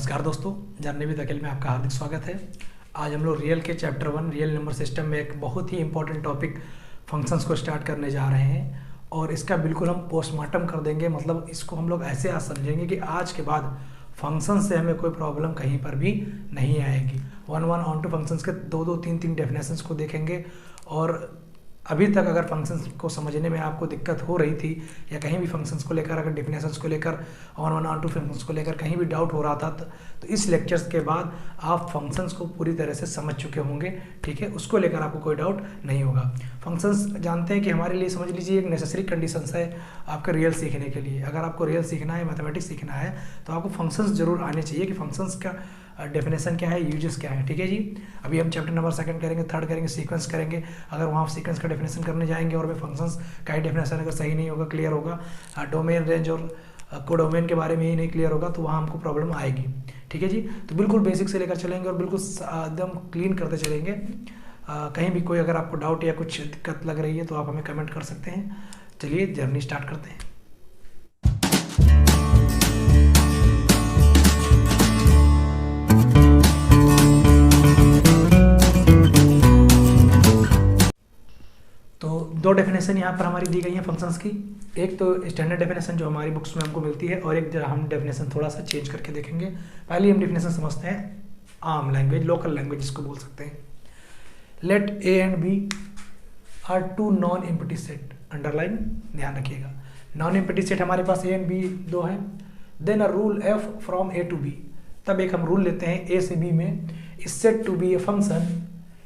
नमस्कार दोस्तों, journey with अखिल में आपका हार्दिक स्वागत है। आज हम लोग रियल के चैप्टर 1 रियल नंबर सिस्टम में एक बहुत ही इंपॉर्टेंट टॉपिक फंक्शंस को स्टार्ट करने जा रहे हैं और इसका बिल्कुल हम पोस्टमार्टम कर देंगे। मतलब इसको हम लोग ऐसे आज समझेंगे कि आज के बाद फंक्शन से हमें कोई प्रॉब्लम कहीं पर भी नहीं आएगी। 1 ऑन टू फंक्शंस के 2 3 डेफिनेशंस को देखेंगे और अभी तक अगर फंक्शंस को समझने में आपको दिक्कत हो रही थी या कहीं भी फंक्शंस को लेकर, अगर डेफिनेशंस को लेकर, ऑन टू फंक्शंस को लेकर कहीं भी डाउट हो रहा था तो इस लेक्चर्स के बाद आप फंक्शंस को पूरी तरह से समझ चुके होंगे। ठीक है, उसको लेकर आपको कोई डाउट नहीं होगा। फंक्शंस जानते हैं कि हमारे लिए समझ लीजिए एक नेसेसरी कंडीशंस है आपके रियल सीखने के लिए। अगर आपको रियल सीखना है, मैथमेटिक्स सीखना है तो आपको फंक्शंस जरूर आने चाहिए कि फंक्शंस का डेफिनेशन क्या है, यूजेस क्या है। ठीक है जी, अभी हम चैप्टर नंबर 2 करेंगे, 3 करेंगे, सीक्वेंस करेंगे। अगर वहाँ सीक्वेंस का डेफिनेशन करने जाएंगे और में फंक्शंस का ही डेफिनेशन अगर सही नहीं होगा, क्लियर होगा, डोमेन रेंज और कोडोमेन के बारे में ही नहीं क्लियर होगा तो वहाँ हमको प्रॉब्लम आएगी। ठीक है जी, तो बिल्कुल बेसिक से लेकर चलेंगे और बिल्कुल एकदम क्लीन करते चलेंगे। कहीं भी कोई अगर आपको डाउट या कुछ दिक्कत लग रही है तो आप हमें कमेंट कर सकते हैं। चलिए जर्नी स्टार्ट करते हैं। तो 2 डेफिनेशन यहाँ पर हमारी दी गई हैं फंक्शंस की। एक तो स्टैंडर्ड डेफिनेशन जो हमारी बुक्स में हमको मिलती है और एक जो हम डेफिनेशन थोड़ा सा चेंज करके देखेंगे। पहले हम डेफिनेशन समझते हैं आम लैंग्वेज, लोकल लैंग्वेज जिसको बोल सकते हैं। Let A and B are 2 non empty set. Underline ध्यान रखिएगा, नॉन एम्प्टी सेट हमारे पास ए एंड बी 2 है। Then a rule F from A to B. तब एक हम रूल लेते हैं ए से बी में, is set to be a function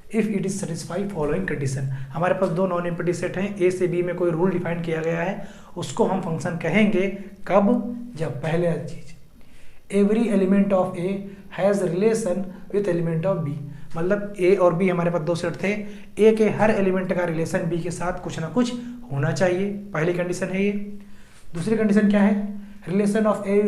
if it is satisfy following condition. हमारे पास 2 नॉन एम्प्टी सेट हैं, ए से बी में कोई रूल डिफाइन किया गया है, उसको हम फंक्शन कहेंगे कब, जब पहले चीज every element of A has relation with element of B. मतलब ए और बी हमारे पास 2 सेट थे, ए के हर एलिमेंट का रिलेशन बी के साथ कुछ ना कुछ होना चाहिए, पहली कंडीशन है ये। दूसरी कंडीशन क्या है, relation of A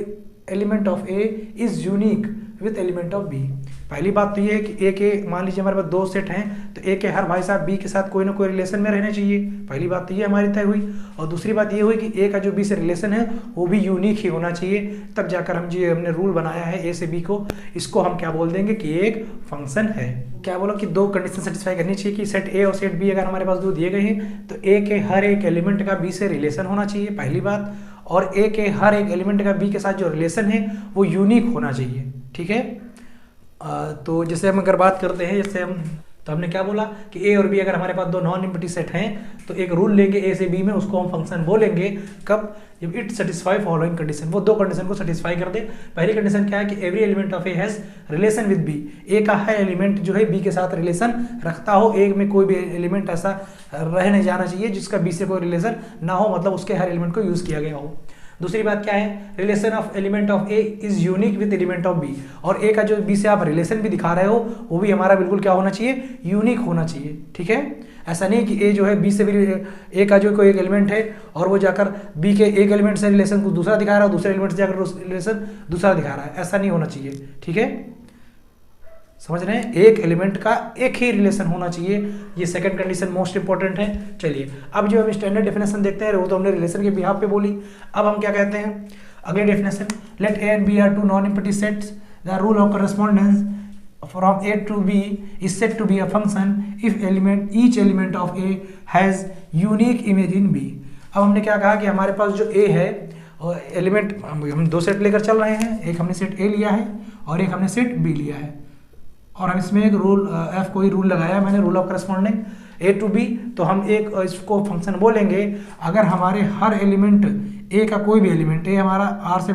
element of A is unique with element of B. पहली बात तो ये है कि ए के मान लीजिए हमारे पास 2 सेट हैं तो ए के हर भाई साहब बी के साथ कोई ना कोई रिलेशन में रहना चाहिए। पहली बात तो ये हमारी तय हुई। और दूसरी बात ये हुई कि ए का जो बी से रिलेशन है वो भी यूनिक ही होना चाहिए। तब जाकर हम जो हमने रूल बनाया है ए से बी को, इसको हम क्या बोल देंगे कि एक फंक्शन है। क्या बोला कि 2 कंडीशन सेटिस्फाई करनी चाहिए कि सेट ए और सेट बी अगर हमारे पास 2 दिए गए हैं तो ए के हर एक एलिमेंट का बी से रिलेशन होना चाहिए, पहली बात। और ए के हर एक एलिमेंट का बी के साथ जो रिलेशन है वो यूनिक होना चाहिए। ठीक है, तो जैसे हम अगर बात करते हैं, जैसे हम तो हमने क्या बोला कि ए और बी अगर हमारे पास 2 नॉन एम्प्टी सेट हैं तो एक रूल लेंगे ए से बी में, उसको हम फंक्शन बोलेंगे कब, जब इट सेटिस्फाई फॉलोइंग कंडीशन, वो 2 कंडीशन को सेटिस्फाई कर दे। पहली कंडीशन क्या है कि every element of A has relation with B. A का हर एलिमेंट जो है बी के साथ रिलेशन रखता हो, ए में कोई भी एलिमेंट ऐसा रह नहीं जाना चाहिए जिसका बी से कोई रिलेशन ना हो, मतलब उसके हर एलिमेंट को यूज किया गया हो। दूसरी बात क्या है, relation of element of A is unique with element of B. और ए का जो बी से आप रिलेशन भी दिखा रहे हो वो भी हमारा बिल्कुल क्या होना चाहिए, यूनिक होना चाहिए। ठीक है, ऐसा नहीं कि ए जो है बी से भी, ए का जो कोई एक एलिमेंट है और वो जाकर बी के एक एलिमेंट से रिलेशन को दूसरा दिखा रहा है, दूसरे एलिमेंट से जाकर रिलेशन दूसरा दिखा रहा है, ऐसा नहीं होना चाहिए। ठीक है, समझ रहे हैं, एक एलिमेंट का एक ही रिलेशन होना चाहिए। ये सेकंड कंडीशन मोस्ट इंपॉर्टेंट है। चलिए अब जो हम स्टैंडर्ड डेफिनेशन देखते हैं वो तो हमने रिलेशन के बिहाफ पे बोली। अब हम क्या कहते हैं, अगले definition, let A and B are 2 non empty sets, the rule of correspondence from A to B is set to be a function if element each element of A has unique image in B. अब हमने क्या कहा कि हमारे पास जो ए है element, हम 2 set लेकर चल रहे हैं, एक हमने सेट ए लिया है और एक हमने सेट बी लिया है और हम इसमें एक रूल एफ कोई रूल लगाया मैंने, rule of corresponding A to B. तो हम एक इसको फंक्शन बोलेंगे अगर हमारे हर एलिमेंट ए का कोई भी एलिमेंट, ए हमारा आर से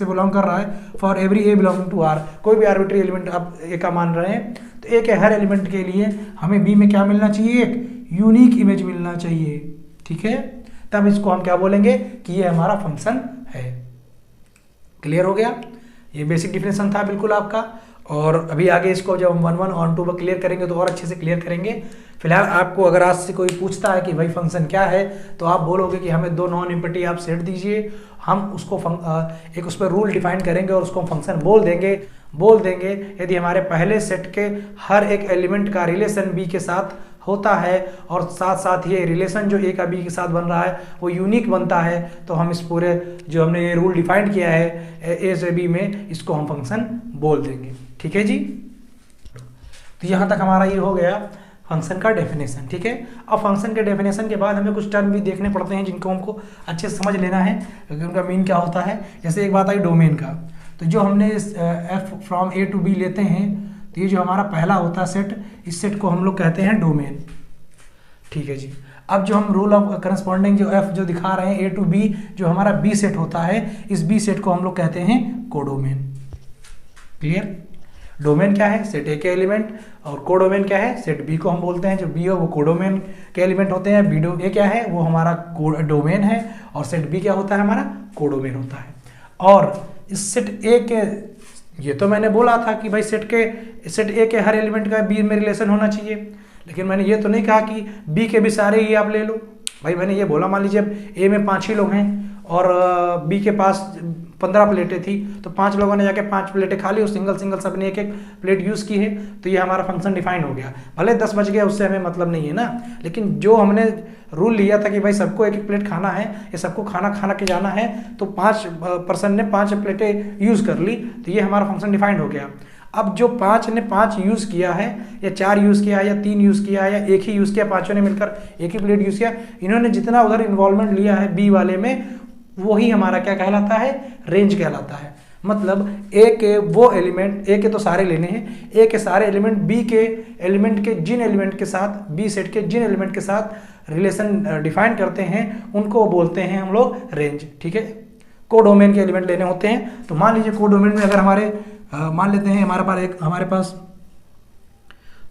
बिलोंग कर रहा है, for every A belonging to R, कोई भी आर्बिट्री एलिमेंट आप ए का मान रहे हैं तो ए के हर एलिमेंट के लिए हमें बी में क्या मिलना चाहिए, एक यूनिक इमेज मिलना चाहिए। ठीक है, तब इसको हम क्या बोलेंगे कि ये हमारा फंक्शन है। क्लियर हो गया, ये बेसिक डिफिनेशन था बिल्कुल आपका। और अभी आगे इसको जब हम 1 ऑन टू पर क्लियर करेंगे तो और अच्छे से क्लियर करेंगे। फिलहाल आपको अगर आज से कोई पूछता है कि भाई फंक्शन क्या है तो आप बोलोगे कि हमें 2 नॉन एम्प्टी आप सेट दीजिए, हम उसको एक उस पर रूल डिफाइन करेंगे और उसको हम फंक्शन बोल देंगे यदि हमारे पहले सेट के हर एक एलिमेंट का रिलेशन बी के साथ होता है और साथ साथ ये रिलेशन जो ए का बी के साथ बन रहा है वो यूनिक बनता है, तो हम इस पूरे जो हमने ये रूल डिफाइंड किया है ए से बी में, इसको हम फंक्शन बोल देंगे। ठीक है जी, तो यहाँ तक हमारा ये हो गया फंक्शन का डेफिनेशन। ठीक है, अब फंक्शन के डेफिनेशन के बाद हमें कुछ टर्म भी देखने पड़ते हैं जिनको हमको अच्छे से समझ लेना है, क्योंकि उनका मीन क्या होता है। जैसे एक बात आई डोमेन का, तो जो हमने F from A to B लेते हैं, तो ये जो हमारा पहला होता है सेट, इस सेट को हम लोग कहते हैं डोमेन। ठीक है जी, अब जो हम रूल ऑफ करस्पॉन्डिंग जो एफ जो दिखा रहे हैं ए टू बी, जो हमारा बी सेट होता है, इस बी सेट को हम लोग कहते हैं कोडोमेन। क्लियर, डोमेन क्या है, सेट ए के एलिमेंट, और कोडोमेन क्या है, सेट बी को हम बोलते हैं। जो बी हो वो कोडोमेन के एलिमेंट होते हैं, बी डो ए क्या है वो हमारा डोमेन है, और सेट बी क्या होता है हमारा कोडोमेन होता है। और इस सेट ए के, ये तो मैंने बोला था कि भाई सेट ए के हर एलिमेंट का बी में रिलेशन होना चाहिए, लेकिन मैंने ये तो नहीं कहा कि बी के भी सारे ही आप ले लो। भाई मैंने ये बोला, मान लीजिए अब ए में 5 ही लोग हैं और बी के पास 15 प्लेटें थी, तो 5 लोगों ने जाके 5 प्लेटें खा ली और सिंगल सिंगल सबने एक एक प्लेट यूज़ की है, तो ये हमारा फंक्शन डिफाइन हो गया। भले 10 बज गया, उससे हमें मतलब नहीं है ना, लेकिन जो हमने रूल लिया था कि भाई सबको एक एक प्लेट खाना है, ये सबको खाना के जाना है, तो 5 पर्सन ने 5 प्लेटें यूज़ कर ली, तो ये हमारा फंक्शन डिफाइंड हो गया। अब जो 5 ने 5 यूज़ किया है, या 4 यूज़ किया है, या 3 यूज़ किया है, या एक ही यूज़ किया, पाँचों ने मिलकर एक ही प्लेट यूज़ किया, इन्होंने जितना उधर इन्वॉल्वमेंट लिया है बी वाले में, वही हमारा क्या कहलाता है, रेंज कहलाता है। मतलब ए के वो एलिमेंट, ए के तो सारे लेने हैं, ए के सारे एलिमेंट बी के एलिमेंट के जिन एलिमेंट के साथ, बी सेट के जिन एलिमेंट के साथ रिलेशन डिफाइन करते हैं, उनको बोलते हैं हम लोग रेंज। ठीक है, कोडोमेन के एलिमेंट लेने होते हैं। तो मान लीजिए कोडोमेन में अगर मान लेते हैं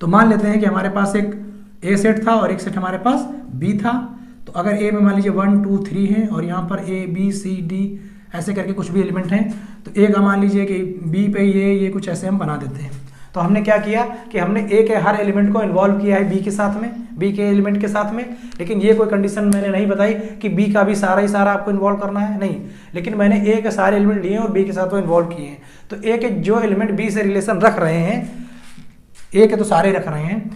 तो मान लेते हैं कि हमारे पास एक ए सेट था और एक सेट हमारे पास बी था। तो अगर ए में मान लीजिए 1 2 3 है और यहाँ पर ए बी सी डी ऐसे करके कुछ भी एलिमेंट हैं, तो ए का मान लीजिए कि बी पे ये कुछ ऐसे हम बना देते हैं। तो हमने क्या किया कि हमने ए के हर एलिमेंट को इन्वॉल्व किया है बी के साथ में, बी के एलिमेंट के साथ में, लेकिन ये कोई कंडीशन मैंने नहीं बताई कि बी का भी सारा ही सारा आपको इन्वॉल्व करना है, नहीं, लेकिन मैंने ए के सारे एलिमेंट लिए और बी के साथ वो इन्वॉल्व किए हैं। तो ए के जो एलिमेंट बी से रिलेशन रख रहे हैं, ए के तो सारे रख रहे हैं,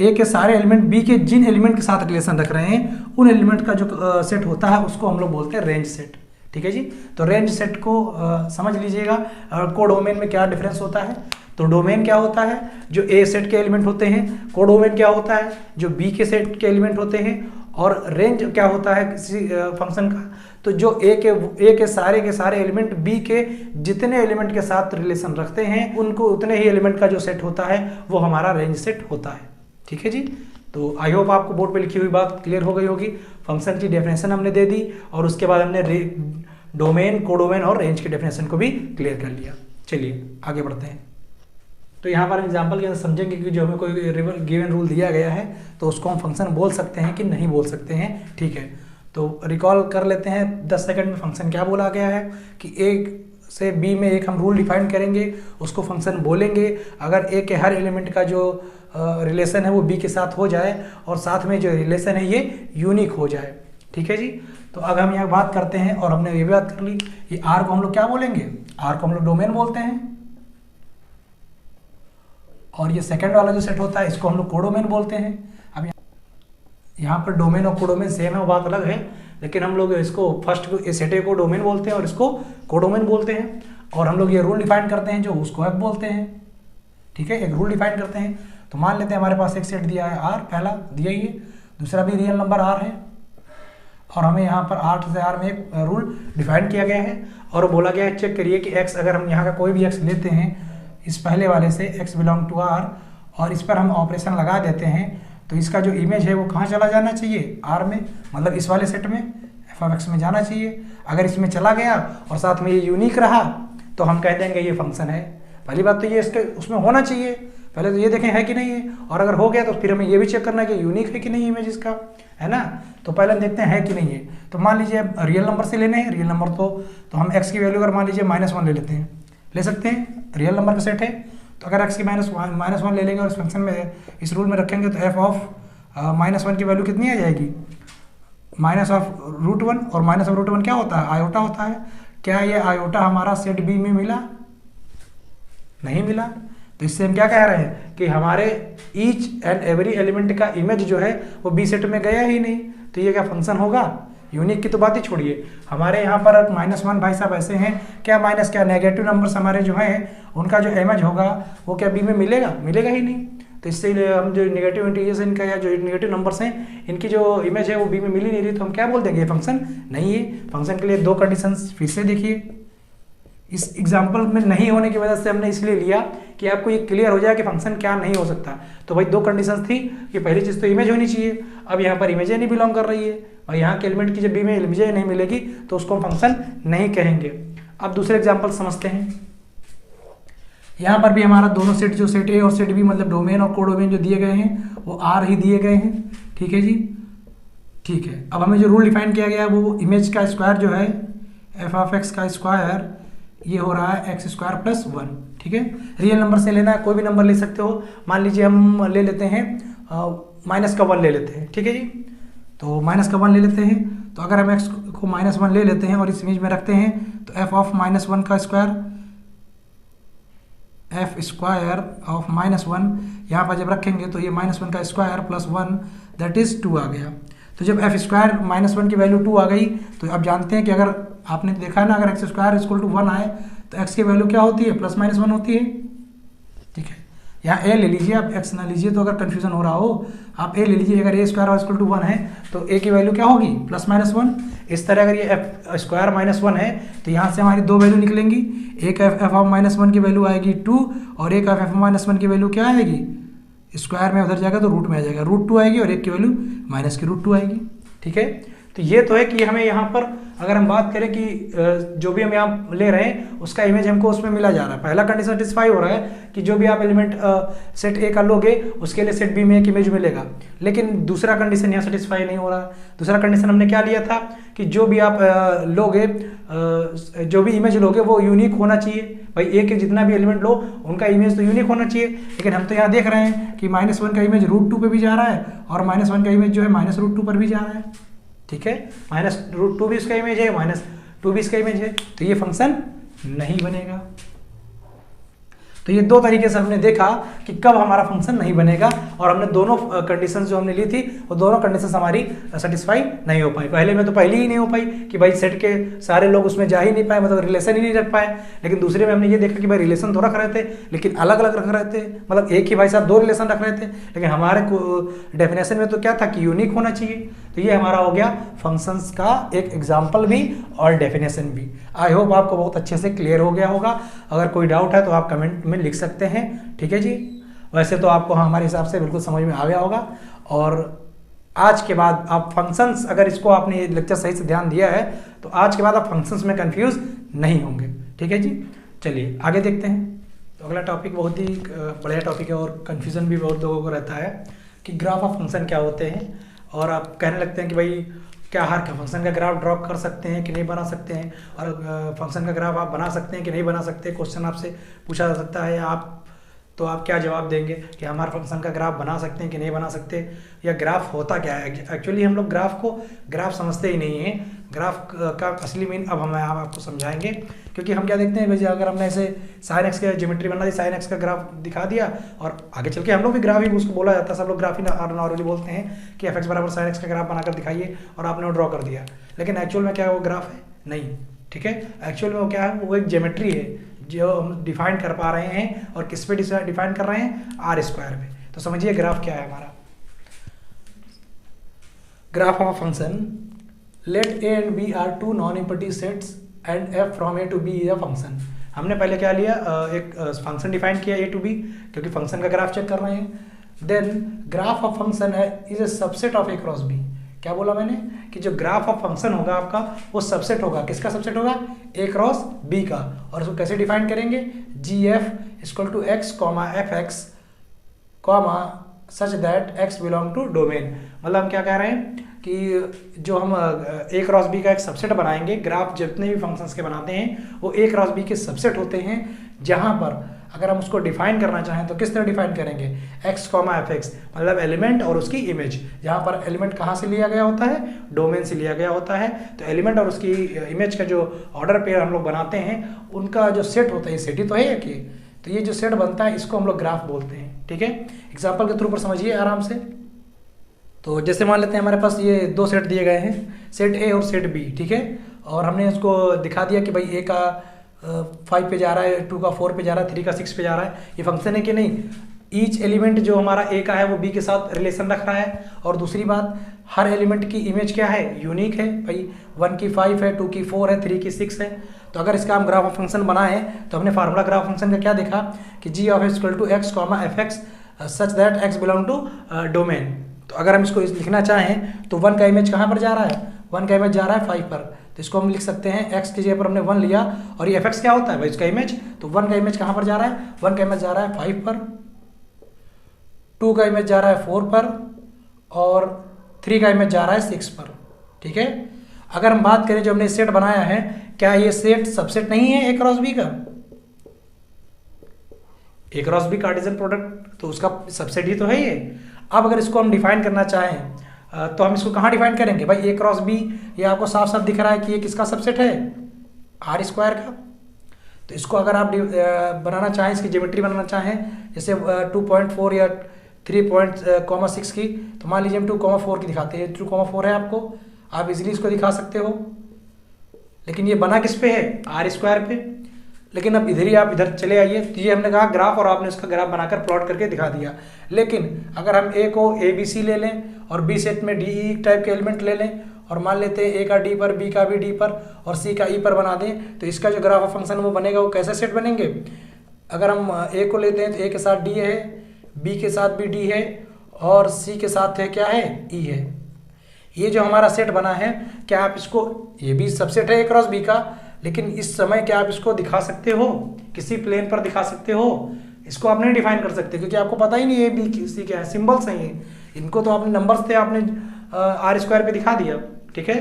ए के सारे एलिमेंट बी के जिन एलिमेंट के साथ रिलेशन रख रहे हैं, उन एलिमेंट का जो सेट होता है उसको हम लोग बोलते हैं रेंज सेट। ठीक है जी, तो रेंज सेट को समझ लीजिएगा। कोडोमेन में क्या डिफरेंस होता है, तो डोमेन क्या होता है, जो ए सेट के एलिमेंट होते हैं, कोडोमेन क्या होता है, जो बी के सेट के एलिमेंट होते हैं, और रेंज क्या होता है किसी फंक्शन का, तो जो ए के सारे एलिमेंट बी के जितने एलिमेंट के साथ रिलेशन रखते हैं, उनको उतने ही एलिमेंट का जो सेट होता है वो हमारा रेंज सेट होता है। ठीक है जी, तो आई होप आपको बोर्ड पे लिखी हुई बात क्लियर हो गई होगी। फंक्शन की डेफिनेशन हमने दे दी और उसके बाद हमने डोमेन, कोडोमेन और रेंज के डेफिनेशन को भी क्लियर कर लिया। चलिए आगे बढ़ते हैं। तो यहाँ पर एग्जाम्पल के अंदर समझेंगे कि जो हमें कोई गिवन रूल दिया गया है तो उसको हम फंक्शन बोल सकते हैं कि नहीं बोल सकते हैं। ठीक है, तो रिकॉल कर लेते हैं 10 सेकंड में फंक्शन क्या बोला गया है कि ए से बी में एक हम रूल डिफाइन करेंगे, उसको फंक्शन बोलेंगे अगर ए के हर एलिमेंट का जो रिलेशन है वो बी के साथ हो जाए और साथ में जो रिलेशन है ये यूनिक हो जाए। ठीक है जी, तो अब हम यहाँ बात करते हैं और हमने ये भी बात कर ली, ये आर को हम लोग क्या बोलेंगे, आर को हम लोग डोमेन बोलते हैं, और ये सेकंड वाला जो सेट होता है इसको हम लोग कोडोमेन बोलते हैं। अब यहाँ पर डोमेन और कोडोमेन सेम है, वो बात अलग है, लेकिन हम लोग इसको फर्स्ट सेट ए को डोमेन बोलते हैं और इसको कोडोमेन बोलते हैं, और हम लोग ये रूल डिफाइन करते हैं जो उसको एफ बोलते हैं। ठीक है, एक रूल डिफाइन करते हैं। तो मान लेते हैं हमारे पास एक सेट दिया है आर, पहला दिया ही है, दूसरा भी रियल नंबर आर है, और हमें यहाँ पर 8 से आर में एक रूल डिफाइन किया गया है और बोला गया है चेक करिए कि एक्स, अगर हम यहाँ का कोई भी एक्स लेते हैं इस पहले वाले से, एक्स बिलोंग टू आर, और इस पर हम ऑपरेशन लगा देते हैं, तो इसका जो इमेज है वो कहाँ चला जाना चाहिए, आर में, मतलब इस वाले सेट में एफ ऑफ एक्स में जाना चाहिए। अगर इसमें चला गया और साथ में ये यूनिक रहा तो हम कह देंगे ये फंक्शन है। पहली बात तो ये इसके उसमें होना चाहिए, पहले तो ये देखें है कि नहीं है, और अगर हो गया तो फिर हमें ये भी चेक करना है कि यूनिक है कि नहीं इमेज इसका, है ना। तो पहले हम देखते हैं है कि नहीं है। तो मान लीजिए रियल नंबर से लेने हैं, रियल नंबर तो हम एक्स की वैल्यू अगर मान लीजिए -1 ले लेते हैं, ले सकते हैं, रियल नंबर का सेट है, तो अगर एक्स की -1 ले लेंगे और इस फंक्शन में इस रूल में रखेंगे तो एफ ऑफ -1 की वैल्यू कितनी आ जाएगी, -√1, और -√1 क्या होता है, आयोटा होता है। क्या ये आयोटा हमारा सेट बी में मिला, नहीं मिला, तो इससे हम क्या कह रहे हैं कि कि हमारे ईच एंड एवरी एलिमेंट का इमेज जो है वो बी सेट में गया ही नहीं, तो ये क्या फंक्शन होगा? यूनिक की तो बात ही छोड़िए, हमारे यहाँ पर -1 भाई साहब ऐसे हैं क्या, माइनस क्या नेगेटिव नंबर्स हमारे जो हैं उनका जो इमेज होगा वो क्या बी में मिलेगा? मिलेगा ही नहीं। तो इससे हम जो नेगेटिव इंटीजर्स इनका या जो नेगेटिव नंबर्स हैं इनकी जो इमेज है वो बी में मिल ही नहीं रही, तो हम क्या बोल देंगे? फंक्शन नहीं है। फंक्शन के लिए दो कंडीशंस फिर से देखिए, इस एग्जाम्पल में नहीं होने की वजह से हमने इसलिए लिया कि आपको ये क्लियर हो जाए कि फंक्शन क्या नहीं हो सकता। तो भाई दो कंडीशंस थी कि पहली चीज़ तो इमेज होनी चाहिए, अब यहाँ पर इमेज नहीं बिलोंग कर रही है और यहाँ के एलिमेंट की जब बी में इमेज नहीं मिलेगी तो उसको हम फंक्शन नहीं कहेंगे। अब दूसरे एग्जाम्पल समझते हैं। यहाँ पर भी हमारा दोनों सेट, जो सेट ए और सेट बी मतलब डोमेन और कोडोमेन जो दिए गए हैं वो आर ही दिए गए हैं, ठीक है जी, ठीक है। अब हमें जो रूल डिफाइन किया गया है वो इमेज का स्क्वायर जो है एफ ऑफ एक्स का स्क्वायर ये हो रहा है x² + 1, ठीक है। रियल नंबर से लेना है, कोई भी नंबर ले सकते हो, मान लीजिए हम ले लेते हैं -1 ले लेते हैं, ठीक है जी। तो -1 ले लेते हैं, तो अगर हम x को -1 ले लेते हैं और इस इमेज में रखते हैं तो f ऑफ -1 का स्क्वायर f² ऑफ -1 यहाँ पर जब रखेंगे तो ये -1 का स्क्वायर + 1 दैट इज 2 आ गया। तो जब f² -1 की वैल्यू 2 आ गई तो आप जानते हैं कि अगर आपने देखा है ना, अगर x² = 1 आए तो x की वैल्यू क्या होती है? +-1 होती है, ठीक है। यहाँ a ले लीजिए, आप x ना लीजिए, तो अगर कंफ्यूजन हो रहा हो आप a ले लीजिए। अगर a² = 1 है तो a की वैल्यू क्या होगी? +-1। इस तरह अगर ये f² -1 है तो यहाँ से हमारी दो वैल्यू निकलेंगी, एक f ऑफ -1 की वैल्यू आएगी 2 और एक f -1 की वैल्यू क्या आएगी? स्क्वायर में उधर जाएगा तो रूट में आ जाएगा, √2 आएगी और एक की वैल्यू -√2 आएगी, ठीक है। तो ये तो है कि हमें यहाँ पर अगर हम बात करें कि जो भी हम यहाँ ले रहे हैं उसका इमेज हमको उसमें मिला जा रहा है। पहला कंडीशन सेटिस्फाई हो रहा है कि जो भी आप एलिमेंट सेट ए का लोगे उसके लिए सेट बी में एक इमेज मिलेगा, लेकिन दूसरा कंडीशन यहाँ सेटिस्फाई नहीं हो रहा। दूसरा कंडीशन हमने क्या लिया था कि जो भी आप लोगे, जो भी इमेज लोगे वो यूनिक होना चाहिए। भाई ए के जितना भी एलिमेंट लो उनका इमेज तो यूनिक होना चाहिए, लेकिन हम तो यहाँ देख रहे हैं कि -1 का इमेज √2 पे भी जा रहा है और -1 का इमेज जो है -√2 पर भी जा रहा है, ठीक है। -√2 भी इसका इमेज है, -2 भी इसका इमेज है, तो ये फंक्शन नहीं बनेगा। तो ये दो तरीके से हमने देखा कि कब हमारा फंक्शन नहीं बनेगा, और हमने दोनों कंडीशंस जो हमने ली थी वो दोनों कंडीशंस हमारी सेटिस्फाई नहीं हो पाई। पहले में तो पहली ही नहीं हो पाई कि भाई सेट के सारे लोग उसमें जा ही नहीं पाए, मतलब रिलेशन ही नहीं रख पाए। लेकिन दूसरे में हमने ये देखा कि भाई रिलेशन तो रख रहे थे लेकिन अलग अलग रख रहे थे, मतलब एक ही भाई साहब दो रिलेशन रख रहे थे, लेकिन हमारे डेफिनेशन में तो क्या था कि यूनिक होना चाहिए। तो ये हमारा हो गया फंक्शंस का एक एग्जाम्पल भी और डेफिनेशन भी। आई होप आपको बहुत अच्छे से क्लियर हो गया होगा। अगर कोई डाउट है तो आप कमेंट में लिख सकते हैं, ठीक है जी। वैसे तो आपको हमारे हिसाब से बिल्कुल समझ में आ गया होगा, और आज के बाद आप फंक्शंस, अगर इसको आपने ये लेक्चर सही से ध्यान दिया है तो आज के बाद आप फंक्शंस में कंफ्यूज नहीं होंगे, ठीक है जी। चलिए आगे देखते हैं। तो अगला टॉपिक बहुत ही बढ़िया टॉपिक है और कन्फ्यूज़न भी बहुत लोगों को रहता है कि ग्राफ ऑफ फंक्शन क्या होते हैं, और आप कहने लगते हैं कि भाई क्या हर फंक्शन का ग्राफ ड्रॉ कर सकते हैं कि नहीं बना सकते हैं, और फंक्शन का ग्राफ आप बना सकते हैं कि नहीं बना सकते। क्वेश्चन आपसे पूछा जा सकता है, तो आप क्या जवाब देंगे कि हमारे फंक्शन का ग्राफ बना सकते हैं कि नहीं बना सकते, या ग्राफ होता क्या है। एक्चुअली हम लोग ग्राफ को ग्राफ समझते ही नहीं हैं। ग्राफ का असली मीन अब हम आपको समझाएंगे, क्योंकि हम क्या देखते हैं भाई, अगर हमने ऐसे sin x का ज्योमेट्री बना दी, sin x का ग्राफ दिखा दिया, और आगे चल के हम लोग भी ग्राफ ही उसको बोला जाता है, सब लोग ग्राफ ही नॉर्मली बोलते हैं कि fx = sin x का ग्राफ बनाकर दिखाइए, और आपने वो ड्रॉ कर दिया। लेकिन एक्चुअल में क्या है, वो ग्राफ है नहीं, ठीक है। एक्चुअल में वो क्या है, वो एक ज्योमेट्री है जो हम डिफाइन कर पा रहे हैं, और किस पे डिफाइन कर रहे हैं, r² पे। तो समझिए ग्राफ क्या है हमारा। Graph of a function, let a and b are two non-empty sets and f from a to b is a function। हमने पहले क्या लिया, एक फंक्शन डिफाइन किया a to b, क्योंकि फंक्शन का ग्राफ चेक कर रहे हैं। Then graph of function is a subset of a cross b। क्या बोला मैंने कि जो ग्राफ ऑफ फंक्शन होगा आपका वो सबसेट होगा, किसका सबसेट होगा, a क्रॉस b का। और उसको कैसे डिफाइन करेंगे, gf = x, fx, such that x belong to domain. मतलब हम क्या कह रहे हैं कि जो हम a क्रॉस b का एक सबसेट बनाएंगे, ग्राफ जितने भी फंक्शंस के बनाते हैं वो a क्रॉस b के सबसेट होते हैं, जहां पर अगर हम उसको डिफाइन करना चाहें तो किस तरह डिफाइन करेंगे, x, fx, मतलब एलिमेंट और उसकी इमेज। जहां पर एलिमेंट कहाँ से लिया गया होता है, डोमेन से लिया गया होता है। तो एलिमेंट और उसकी इमेज का जो ऑर्डर पेयर हम लोग बनाते हैं उनका जो सेट होता है, सेट ही तो है कि, तो ये जो सेट बनता है इसको हम लोग ग्राफ बोलते हैं, ठीक है, एग्जाम्पल के थ्रू पर समझिए आराम से। तो जैसे मान लेते हैं हमारे पास ये दो सेट दिए गए हैं, सेट ए और सेट बी, ठीक है, और हमने उसको दिखा दिया कि भाई ए का 5 पे जा रहा है, 2 का 4 पे जा रहा है, 3 का 6 पे जा रहा है, ये फंक्शन है कि नहीं। ईच एलिमेंट जो हमारा ए का है वो बी के साथ रिलेशन रख रहा है, और दूसरी बात हर एलिमेंट की इमेज क्या है, यूनिक है भाई, 1 की 5 है, 2 की 4 है, 3 की 6 है। तो अगर इसका हम ग्राफ फंक्शन बनाए तो हमने फार्मूला ग्राफ फंक्शन का क्या देखा कि g of x equal to x comma f x such that x belong to domain. तो अगर हम इसको लिखना चाहें तो 1 का इमेज कहाँ पर जा रहा है, 1 का इमेज जा रहा है 5 पर, तो इसको हम लिख सकते हैं x की जगह पर हमने 1 लिया, और ये fx क्या होता है भाई, इसका इमेज, तो 1 का इमेज कहाँ पर जा रहा है, 1 का इमेज जा रहा है 5 पर, 2 का इमेज जा रहा है 4 पर, और 3 का इमेज जा रहा है 6 पर, ठीक है। अगर हम बात करें जो हमने सेट बनाया है, क्या ये सेट सबसेट नहीं है ए क्रॉस बी का, ए क्रॉस बी कार्टेशियन प्रोडक्ट, तो उसका सबसेट ही तो है ये। अब अगर इसको हम डिफाइन करना चाहें तो हम इसको कहाँ डिफाइन करेंगे भाई, ए क्रॉस बी, ये आपको साफ साफ दिख रहा है कि ये किसका सबसेट है, आर स्क्वायर का। तो इसको अगर आप बनाना चाहें, इसकी ज्योमेट्री बनाना चाहें, जैसे 2.4 या 3.6 की, तो मान लीजिए हम 2.4 की दिखाते हैं, 2.4 है आपको, आप इजीली इसको दिखा सकते हो, लेकिन ये बना किस पे है, आर स्क्वायर पे। लेकिन अब इधर ही आप इधर चले आइए, तो ये हमने कहा ग्राफ, और आपने उसका ग्राफ बनाकर प्लॉट करके दिखा दिया। लेकिन अगर हम ए को ए बी सी ले लें और बी सेट में डी ई टाइप के एलिमेंट ले लें, और मान लेते हैं ए का डी पर, बी का भी डी पर, और सी का ई पर बना दें, तो इसका जो ग्राफ ऑफ फंक्शन वो बनेगा, वो कैसे सेट बनेंगे। अगर हम ए को लेते हैं तो ए के साथ डी है, बी के साथ भी डी है, और सी के साथ है क्या है, ई है। ये जो हमारा सेट बना है, क्या आप इसको, ये भी सबसेट है ए क्रॉस बी का, लेकिन इस समय क्या आप इसको दिखा सकते हो, किसी प्लेन पर दिखा सकते हो, इसको आप नहीं डिफाइन कर सकते, क्योंकि आपको पता ही नहीं ए बी सी क्या है, सिंबल्स हैं ये, इनको तो आपने नंबर्स थे, आपने आर स्क्वायर पे दिखा दिया, ठीक है।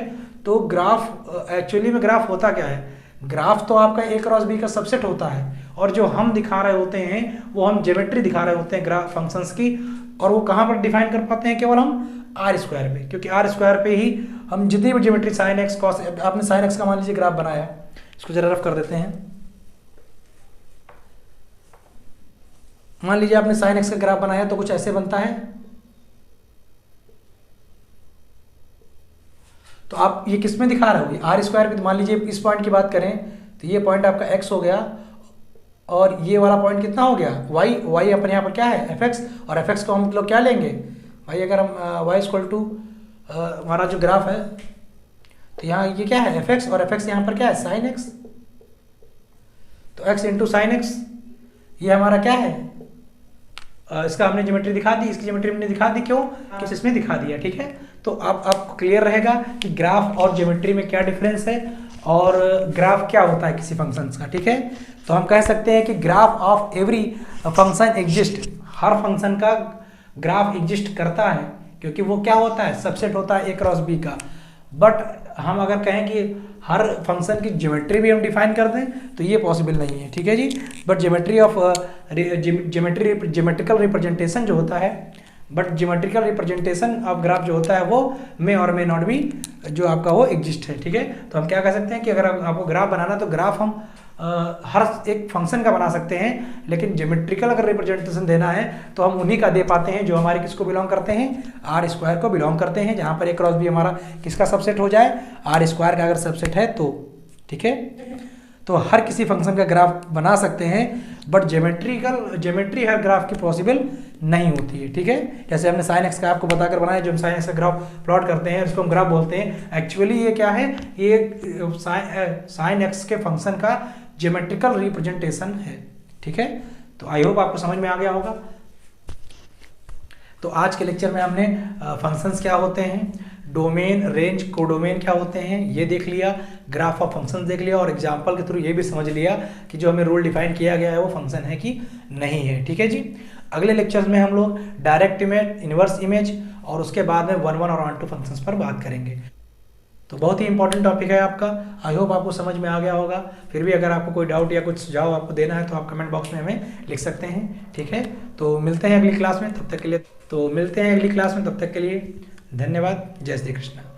तो ग्राफ एक्चुअली में ग्राफ होता क्या है, ग्राफ तो आपका ए क्रॉस बी का सबसेट होता है, और जो हम दिखा रहे होते हैं वो हम ज्योमेट्री दिखा रहे होते हैं ग्राफ फंक्शंस की, और वो कहाँ पर डिफाइन कर पाते हैं, केवल हम आर स्क्वायर पे, क्योंकि आर स्क्वायर पे ही हम जितनी भी ज्योमेट्री साइन एक्स कॉस, आपने साइन एक्स का मान लीजिए ग्राफ बनाया, इसको जरा रफ कर देते हैं, मान लीजिए आपने साइन एक्स का ग्राफ बनाया तो कुछ ऐसे बनता है। तो आप ये किस में दिखा रहे हो, आर स्क्वायर पे। मान लीजिए इस पॉइंट की बात करें तो ये पॉइंट आपका एक्स हो गया, और ये वाला पॉइंट कितना हो गया, वाई, वाई अपने यहाँ पर क्या है एफ एक्स, और एफ एक्स को हम लोग क्या लेंगे भाई, अगर हम वाई इक्वल टू हमारा जो ग्राफ है, तो यहाँ ये क्या है एफ एक्स, और एफ एक्स यहाँ पर क्या है साइन एक्स, तो एक्स इंटू साइन एक्स, ये हमारा क्या है, इसका हमने ज्योमेट्री दिखा दी, इसकी ज्योमेट्री हमने दिखा दी, क्यों कि इसमें दिखा दिया, ठीक है। तो अब आपको क्लियर रहेगा कि ग्राफ और ज्योमेट्री में क्या डिफरेंस है, और ग्राफ क्या होता है किसी फंक्शंस का, ठीक है। तो हम कह सकते हैं कि graph of every function exist, her function का ग्राफ एग्जिस्ट करता है, क्योंकि वो क्या होता है, सबसेट होता है ए क्रॉस बी का। बट हम अगर कहें कि हर फंक्शन की ज्योमेट्री भी हम डिफाइन कर दें तो ये पॉसिबल नहीं है, ठीक है जी। But geometry of geometrical representation जो होता है, but geometrical representation of graph जो होता है वो मे और मे नॉट बी जो आपका वो एग्जिस्ट है, ठीक है। तो हम क्या कह सकते हैं कि अगर आपको ग्राफ बनाना तो ग्राफ हम हर एक फंक्शन का बना सकते हैं, लेकिन ज्योमेट्रिकल अगर रिप्रेजेंटेशन देना है तो हम उन्हीं का दे पाते हैं जो हमारे किसको बिलोंग करते हैं, आर स्क्वायर को बिलोंग करते हैं, जहाँ पर ए क्रॉस बी हमारा किसका सबसेट हो जाए, आर स्क्वायर का अगर सबसेट है तो, ठीक है। तो हर किसी फंक्शन का ग्राफ बना सकते हैं, बट ज्योमेट्री हर ग्राफ की पॉसिबल नहीं होती है, ठीक है। जैसे हमने साइन एक्स का आपको बताकर बनाया, जो हम साइन एक्स का ग्राफ प्लॉट करते हैं इसको हम ग्राफ बोलते हैं। एक्चुअली ये क्या है, ये साइन एक्स के फंक्शन का ज्योमेट्रिकल रिप्रेजेंटेशन है, ठीक है। तो आई होप आपको समझ में आ गया होगा। तो आज के लेक्चर में हमने फंक्शंस क्या होते हैं, डोमेन, रेंज, कोडोमेन क्या होते हैं ये देख लिया, ग्राफ ऑफ फंक्शंस देख लिया, और एग्जांपल के थ्रू ये भी समझ लिया कि जो हमें रूल डिफाइन किया गया है वो फंक्शन है कि नहीं है, ठीक है जी। अगले लेक्चर्स में हम लोग डायरेक्ट इमेज, इनवर्स इमेज, और उसके बाद में 1 1 और 1 2 फंक्शंस पर बात करेंगे। तो बहुत ही इंपॉर्टेंट टॉपिक है आपका, आई होप आपको समझ में आ गया होगा। फिर भी अगर आपको कोई डाउट या कुछ सुझाव आपको देना है तो आप कमेंट बॉक्स में हमें लिख सकते हैं, ठीक है। तो मिलते हैं अगली क्लास में, तब तक के लिए धन्यवाद। जय श्री कृष्ण।